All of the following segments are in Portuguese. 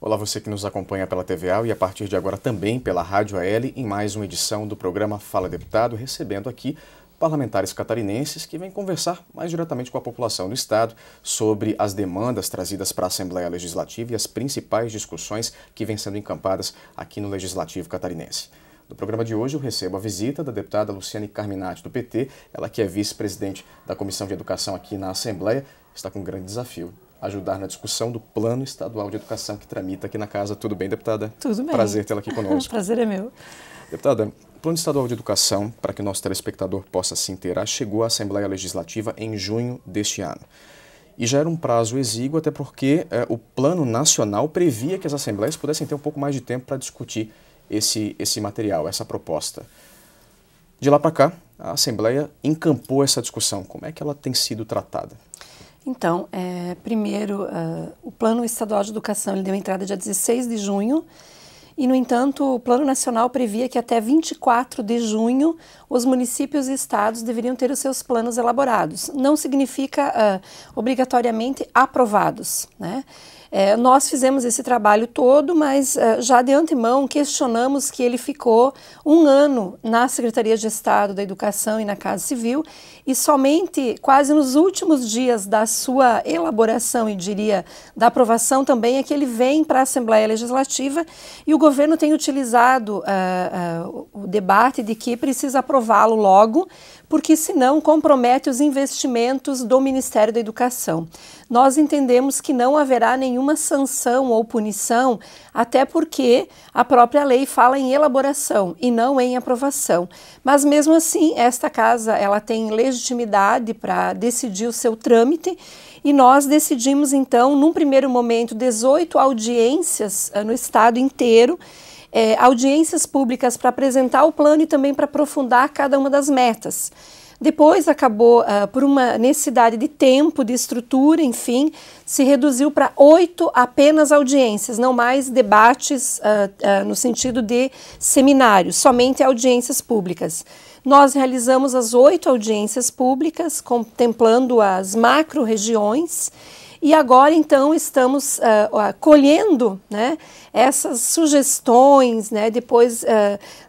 Olá, você que nos acompanha pela TVA e a partir de agora também pela Rádio AL em mais uma edição do programa Fala Deputado, recebendo aqui parlamentares catarinenses que vêm conversar mais diretamente com a população do Estado sobre as demandas trazidas para a Assembleia Legislativa e as principais discussões que vêm sendo encampadas aqui no Legislativo catarinense. No programa de hoje eu recebo a visita da deputada Luciane Carminati, do PT, ela que é vice-presidente da Comissão de Educação aqui na Assembleia, está com um grande desafio: ajudar na discussão do Plano Estadual de Educação que tramita aqui na casa. Tudo bem, deputada? Tudo bem. Prazer tê-la aqui conosco. Prazer é meu. Deputada, o Plano Estadual de Educação, para que o nosso telespectador possa se inteirar, chegou à Assembleia Legislativa em junho deste ano. E já era um prazo exíguo, até porque o Plano Nacional previa que as assembleias pudessem ter um pouco mais de tempo para discutir esse material, essa proposta. De lá para cá, a Assembleia encampou essa discussão. Como é que ela tem sido tratada? Então, primeiro, o Plano Estadual de Educação ele deu entrada dia 16 de junho e, no entanto, o Plano Nacional previa que até 24 de junho os municípios e estados deveriam ter os seus planos elaborados. Não significa obrigatoriamente aprovados, né? Nós fizemos esse trabalho todo, mas já de antemão questionamos que ele ficou um ano na Secretaria de Estado da Educação e na Casa Civil e somente quase nos últimos dias da sua elaboração e diria da aprovação também é que ele vem para a Assembleia Legislativa e o governo tem utilizado o debate de que precisa aprová-lo logo, porque senão compromete os investimentos do Ministério da Educação. Nós entendemos que não haverá nenhuma sanção ou punição, até porque a própria lei fala em elaboração e não em aprovação. Mas mesmo assim, esta casa ela tem legitimidade para decidir o seu trâmite e nós decidimos então, num primeiro momento, 18 audiências no estado inteiro, audiências públicas para apresentar o plano e também para aprofundar cada uma das metas. Depois acabou, por uma necessidade de tempo, de estrutura, enfim, se reduziu para 8 apenas audiências, não mais debates no sentido de seminários, somente audiências públicas. Nós realizamos as 8 audiências públicas, contemplando as macro-regiões, e agora, então, estamos colhendo, né, essas sugestões, né, depois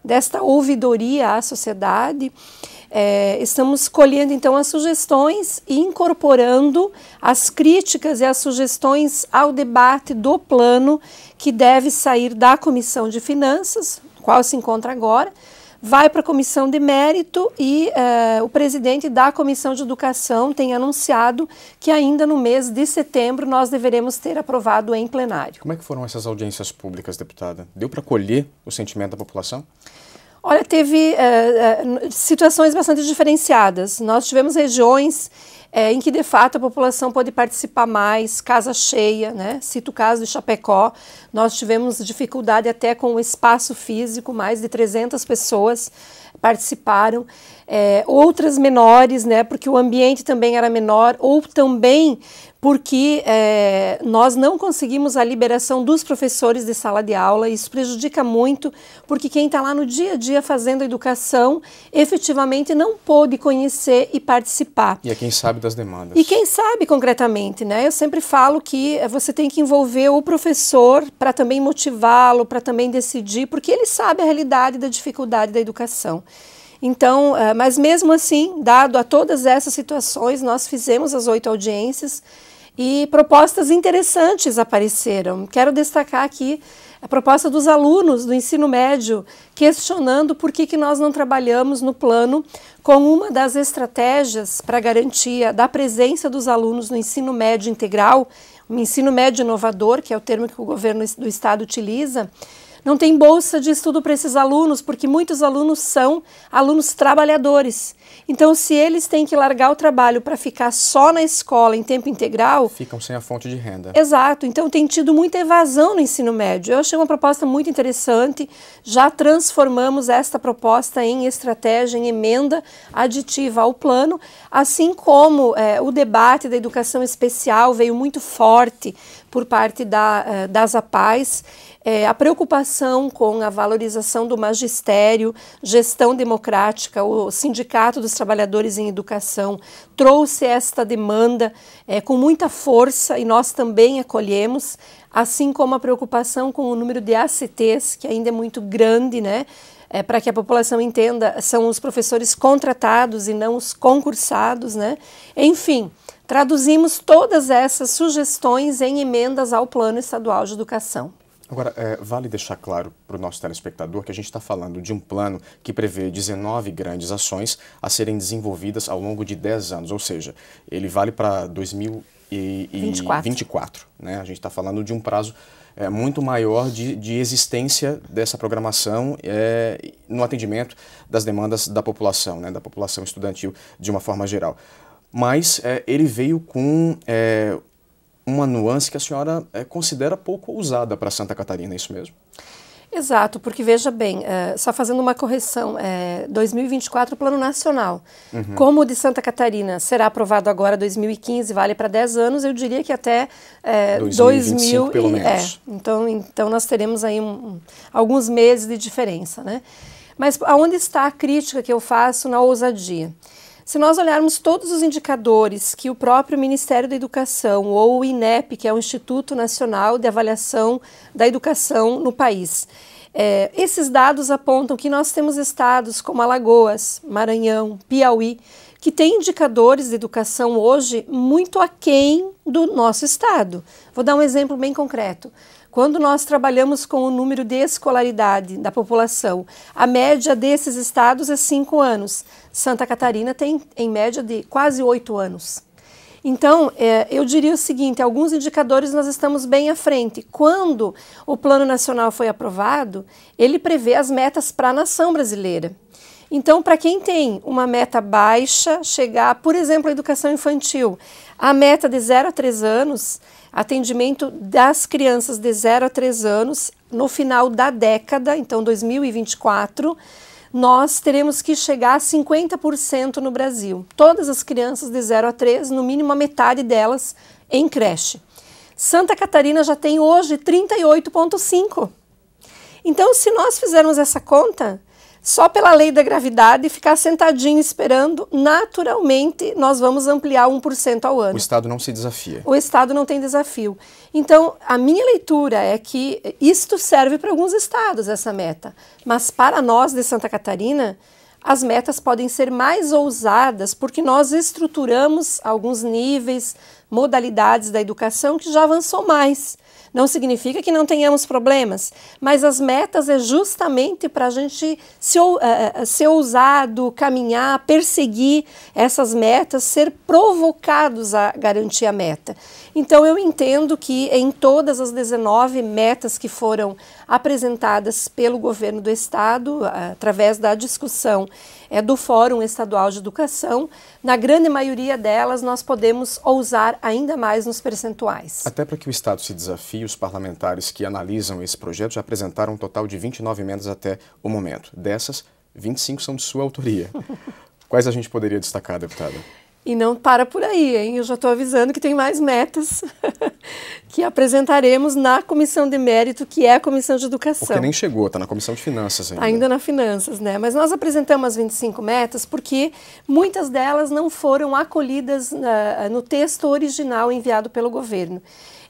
desta ouvidoria à sociedade. Estamos colhendo, então, as sugestões e incorporando as críticas e as sugestões ao debate do plano que deve sair da Comissão de Finanças, qual se encontra agora, vai para a Comissão de Mérito e o presidente da Comissão de Educação tem anunciado que ainda no mês de setembro nós deveremos ter aprovado em plenário. Como é que foram essas audiências públicas, deputada? Deu para colher o sentimento da população? Olha, teve situações bastante diferenciadas. Nós tivemos regiões em que, de fato, a população pôde participar mais, casa cheia, né? Cito o caso de Chapecó. Nós tivemos dificuldade até com o espaço físico, mais de 300 pessoas participaram. Outras menores, né? Porque o ambiente também era menor, ou também porque nós não conseguimos a liberação dos professores de sala de aula. Isso prejudica muito, porque quem está lá no dia a dia fazendo a educação, efetivamente não pôde conhecer e participar. E é quem sabe das demandas. E quem sabe concretamente, né? Eu sempre falo que você tem que envolver o professor para também motivá-lo, para também decidir, porque ele sabe a realidade da dificuldade da educação. Então, mas mesmo assim, dado a todas essas situações, nós fizemos as 8 audiências e propostas interessantes apareceram. Quero destacar aqui a proposta dos alunos do ensino médio, questionando por que nós não trabalhamos no plano com uma das estratégias para garantia da presença dos alunos no ensino médio integral, o ensino médio inovador, que é o termo que o governo do estado utiliza. Não tem bolsa de estudo para esses alunos, porque muitos alunos são alunos trabalhadores. Então, se eles têm que largar o trabalho para ficar só na escola em tempo integral... ficam sem a fonte de renda. Exato. Então, tem tido muita evasão no ensino médio. Eu achei uma proposta muito interessante. Já transformamos esta proposta em estratégia, em emenda aditiva ao plano, assim como o debate da educação especial veio muito forte por parte das APAES, a preocupação com a valorização do magistério, gestão democrática. O Sindicato dos Trabalhadores em Educação trouxe esta demanda com muita força e nós também acolhemos, assim como a preocupação com o número de ACTs, que ainda é muito grande, né? Para que a população entenda, são os professores contratados e não os concursados, né? Enfim, traduzimos todas essas sugestões em emendas ao Plano Estadual de Educação. Agora, vale deixar claro para o nosso telespectador que a gente está falando de um plano que prevê 19 grandes ações a serem desenvolvidas ao longo de 10 anos, ou seja, ele vale para 2024, né? A gente está falando de um prazo muito maior de existência dessa programação no atendimento das demandas da população, né? Da população estudantil de uma forma geral. Mas ele veio com uma nuance que a senhora considera pouco ousada para Santa Catarina, é isso mesmo? Exato, porque veja bem, só fazendo uma correção, 2024 Plano Nacional. Uhum. Como o de Santa Catarina será aprovado agora 2015, vale para 10 anos, eu diria que até 2025 pelo menos. Então nós teremos aí alguns meses de diferença, né? Mas aonde está a crítica que eu faço na ousadia? Se nós olharmos todos os indicadores que o próprio Ministério da Educação ou o INEP, que é o Instituto Nacional de Avaliação da Educação no país, esses dados apontam que nós temos estados como Alagoas, Maranhão, Piauí, que têm indicadores de educação hoje muito aquém do nosso estado. Vou dar um exemplo bem concreto. Quando nós trabalhamos com o número de escolaridade da população, a média desses estados é 5 anos. Santa Catarina tem, em média, de quase 8 anos. Então, eu diria o seguinte, alguns indicadores nós estamos bem à frente. Quando o Plano Nacional foi aprovado, ele prevê as metas para a nação brasileira. Então, para quem tem uma meta baixa, chegar, por exemplo, à educação infantil, a meta de 0 a 3 anos, atendimento das crianças de 0 a 3 anos, no final da década, então 2024, nós teremos que chegar a 50% no Brasil. Todas as crianças de 0 a 3, no mínimo a metade delas em creche. Santa Catarina já tem hoje 38,5%. Então, se nós fizermos essa conta, só pela lei da gravidade, ficar sentadinho esperando, naturalmente nós vamos ampliar 1% ao ano. O Estado não se desafia. O Estado não tem desafio. Então, a minha leitura é que isto serve para alguns estados, essa meta. Mas para nós de Santa Catarina, as metas podem ser mais ousadas, porque nós estruturamos alguns níveis, modalidades da educação que já avançou mais. Não significa que não tenhamos problemas, mas as metas é justamente para a gente ser ousado, caminhar, perseguir essas metas, ser provocados a garantir a meta. Então eu entendo que em todas as 19 metas que foram apresentadas pelo governo do estado, através da discussão do Fórum Estadual de Educação, na grande maioria delas nós podemos ousar ainda mais nos percentuais. Até para que o Estado se desafie, os parlamentares que analisam esse projeto já apresentaram um total de 29 emendas até o momento. Dessas, 25 são de sua autoria. Quais a gente poderia destacar, deputada? E não para por aí, hein? Eu já estou avisando que tem mais metas que apresentaremos na Comissão de Mérito, que é a Comissão de Educação. Porque nem chegou, está na Comissão de Finanças ainda. Ainda na Finanças, né? Mas nós apresentamos as 25 metas porque muitas delas não foram acolhidas no texto original enviado pelo governo.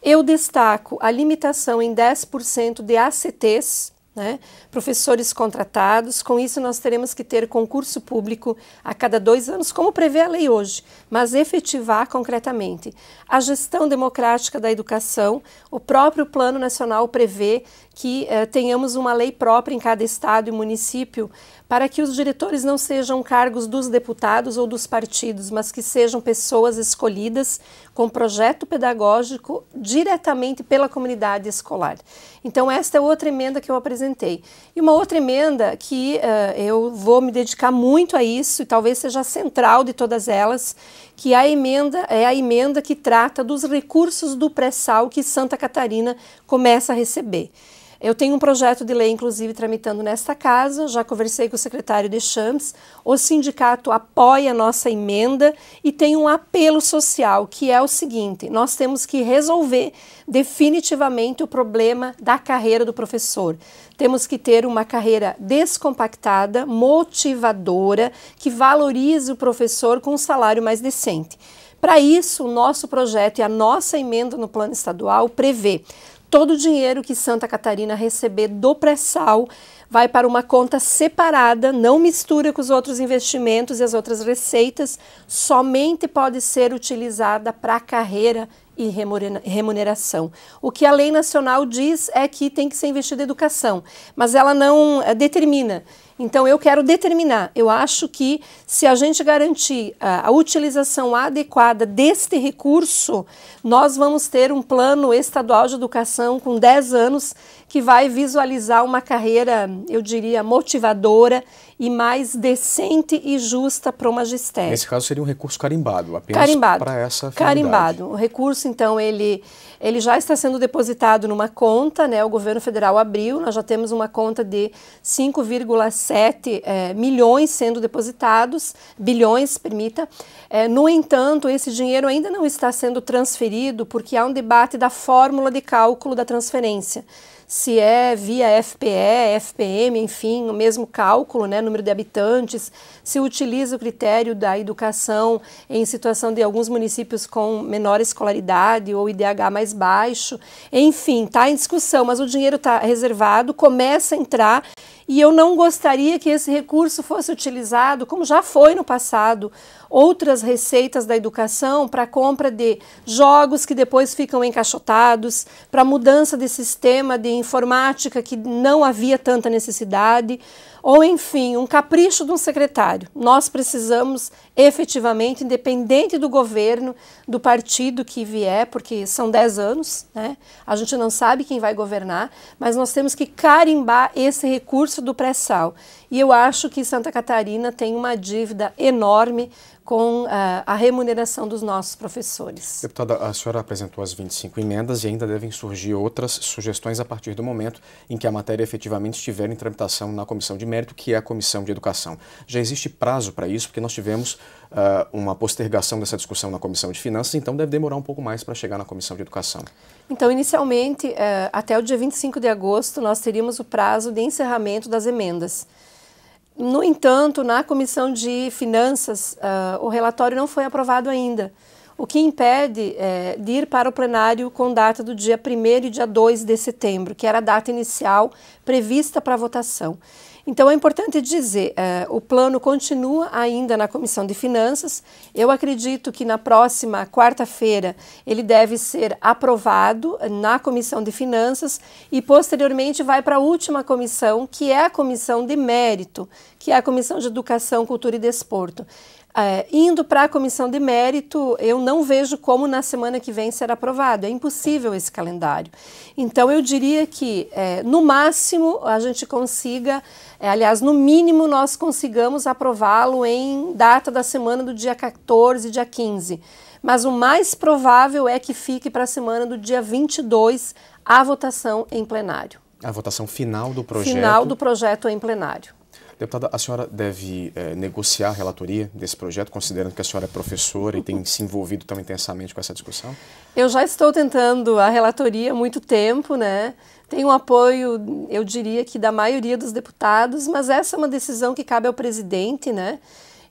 Eu destaco a limitação em 10% de ACTs, né? Professores contratados. Com isso nós teremos que ter concurso público a cada 2 anos, como prevê a lei hoje, mas efetivar concretamente. A gestão democrática da educação, o próprio Plano Nacional prevê que tenhamos uma lei própria em cada estado e município para que os diretores não sejam cargos dos deputados ou dos partidos, mas que sejam pessoas escolhidas com projeto pedagógico diretamente pela comunidade escolar. Então esta é outra emenda que eu apresentei. E uma outra emenda que eu vou me dedicar muito a isso, e talvez seja a central de todas elas, que é a emenda que trata dos recursos do pré-sal que Santa Catarina começa a receber. Eu tenho um projeto de lei, inclusive, tramitando nesta casa, já conversei com o secretário Deschamps, o sindicato apoia a nossa emenda e tem um apelo social, que é o seguinte: nós temos que resolver definitivamente o problema da carreira do professor. Temos que ter uma carreira descompactada, motivadora, que valorize o professor com um salário mais decente. Para isso, o nosso projeto e a nossa emenda no plano estadual prevê todo o dinheiro que Santa Catarina receber do pré-sal vai para uma conta separada, não mistura com os outros investimentos e as outras receitas, somente pode ser utilizada para carreira e remuneração. O que a lei nacional diz é que tem que ser investido em educação, mas ela não determina. Então, eu quero determinar. Eu acho que se a gente garantir a utilização adequada deste recurso, nós vamos ter um plano estadual de educação com 10 anos que vai visualizar uma carreira, eu diria, motivadora e mais decente e justa para o magistério. Nesse caso, seria um recurso carimbado, apenas para essa finalidade. Carimbado. O recurso, então, ele já está sendo depositado numa conta, né? O governo federal abriu, nós já temos uma conta de 5,7 milhões sendo depositados, bilhões, permita. No entanto, esse dinheiro ainda não está sendo transferido porque há um debate da fórmula de cálculo da transferência. Se é via FPE, FPM, enfim, o mesmo cálculo, né, número de habitantes, se utiliza o critério da educação em situação de alguns municípios com menor escolaridade ou IDH mais baixo, enfim, está em discussão, mas o dinheiro está reservado, começa a entrar e eu não gostaria que esse recurso fosse utilizado, como já foi no passado, outras receitas da educação para compra de jogos que depois ficam encaixotados, para mudança de sistema de informática que não havia tanta necessidade, ou enfim, um capricho de um secretário. Nós precisamos efetivamente, independente do governo, do partido que vier, porque são 10 anos, né? A gente não sabe quem vai governar, mas nós temos que carimbar esse recurso do pré-sal. E eu acho que Santa Catarina tem uma dívida enorme com a remuneração dos nossos professores. Deputada, a senhora apresentou as 25 emendas e ainda devem surgir outras sugestões a partir do momento em que a matéria efetivamente estiver em tramitação na Comissão de Mérito, que é a Comissão de Educação. Já existe prazo para isso, porque nós tivemos uma postergação dessa discussão na Comissão de Finanças, então deve demorar um pouco mais para chegar na Comissão de Educação. Então, inicialmente, até o dia 25 de agosto, nós teríamos o prazo de encerramento das emendas. No entanto, na Comissão de Finanças, o relatório não foi aprovado ainda, o que impede de ir para o plenário com data do dia 1º e dia 2 de setembro, que era a data inicial prevista para votação. Então, é importante dizer, o plano continua ainda na Comissão de Finanças. Eu acredito que na próxima quarta-feira ele deve ser aprovado na Comissão de Finanças e, posteriormente, vai para a última comissão, que é a Comissão de Mérito, que é a Comissão de Educação, Cultura e Desporto. Indo para a Comissão de Mérito, eu não vejo como na semana que vem ser aprovado. É impossível esse calendário. Então, eu diria que, no máximo, a gente consiga, aliás, no mínimo, nós consigamos aprová-lo em data da semana do dia 14, dia 15. Mas o mais provável é que fique para a semana do dia 22 a votação em plenário. A votação final do projeto? Final do projeto em plenário. Deputada, a senhora deve negociar a relatoria desse projeto, considerando que a senhora é professora e tem se envolvido tão intensamente com essa discussão? Eu já estou tentando a relatoria há muito tempo, né? Tenho um apoio, eu diria que da maioria dos deputados, mas essa é uma decisão que cabe ao presidente, né?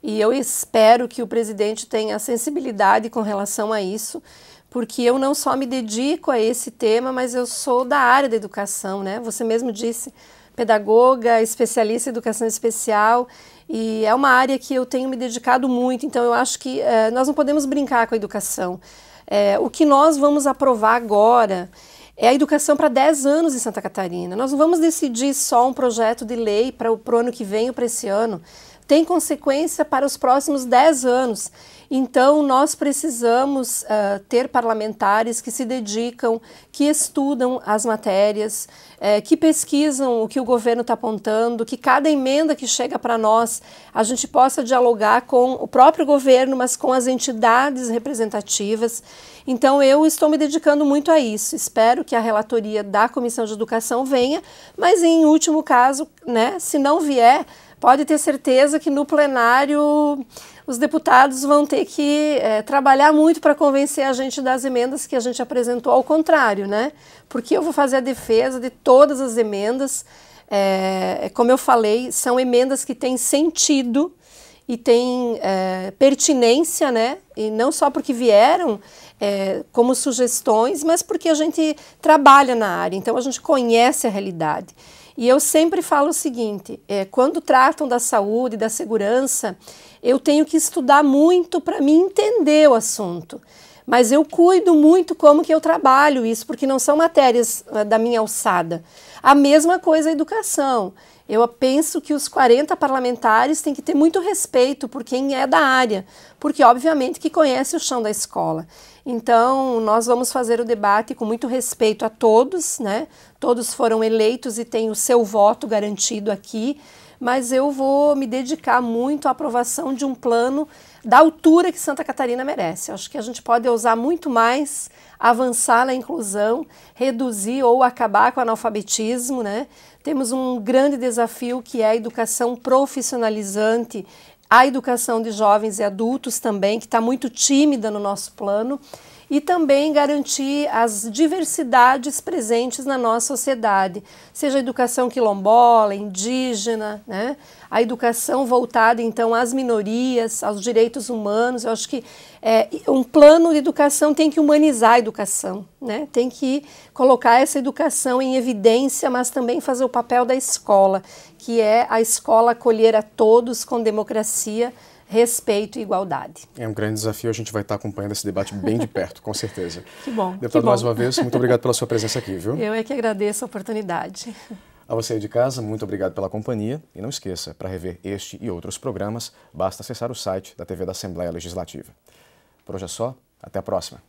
E eu espero que o presidente tenha sensibilidade com relação a isso, porque eu não só me dedico a esse tema, mas eu sou da área da educação, né? Você mesmo disse, pedagoga, especialista em educação especial, e é uma área que eu tenho me dedicado muito, então eu acho que nós não podemos brincar com a educação. O que nós vamos aprovar agora é a educação para 10 anos em Santa Catarina. Nós não vamos decidir só um projeto de lei para o ano que vem ou para esse ano. tem consequência para os próximos 10 anos. Então, nós precisamos ter parlamentares que se dedicam, que estudam as matérias, que pesquisam o que o governo está apontando, que cada emenda que chega para nós, a gente possa dialogar com o próprio governo, mas com as entidades representativas. Então, eu estou me dedicando muito a isso. Espero que a relatoria da Comissão de Educação venha, mas em último caso, né, se não vier, pode ter certeza que no plenário os deputados vão ter que trabalhar muito para convencer a gente das emendas que a gente apresentou ao contrário, né? Porque eu vou fazer a defesa de todas as emendas. Como eu falei, são emendas que têm sentido e têm pertinência, né? E não só porque vieram como sugestões, mas porque a gente trabalha na área, então a gente conhece a realidade. E eu sempre falo o seguinte, quando tratam da saúde, da segurança, eu tenho que estudar muito para me entender o assunto. Mas eu cuido muito como que eu trabalho isso, porque não são matérias da minha alçada. A mesma coisa a educação. Eu penso que os 40 parlamentares têm que ter muito respeito por quem é da área, porque obviamente que conhece o chão da escola. Então, nós vamos fazer o debate com muito respeito a todos, né? Todos foram eleitos e têm o seu voto garantido aqui, mas eu vou me dedicar muito à aprovação de um plano da altura que Santa Catarina merece. Acho que a gente pode usar muito mais, avançar na inclusão, reduzir ou acabar com o analfabetismo, né? Temos um grande desafio que é a educação profissionalizante, a educação de jovens e adultos também, que está muito tímida no nosso plano, e também garantir as diversidades presentes na nossa sociedade, seja a educação quilombola, indígena, né? A educação voltada então às minorias, aos direitos humanos. Eu acho que um plano de educação tem que humanizar a educação, né? Tem que colocar essa educação em evidência, mas também fazer o papel da escola, que é a escola acolher a todos com democracia, respeito e igualdade. É um grande desafio, a gente vai estar acompanhando esse debate bem de perto, com certeza. Que bom. Deputado, mais uma vez, muito obrigado pela sua presença aqui, viu? Eu é que agradeço a oportunidade. A você aí de casa, muito obrigado pela companhia e não esqueça, para rever este e outros programas, basta acessar o site da TV da Assembleia Legislativa. Por hoje é só, até a próxima.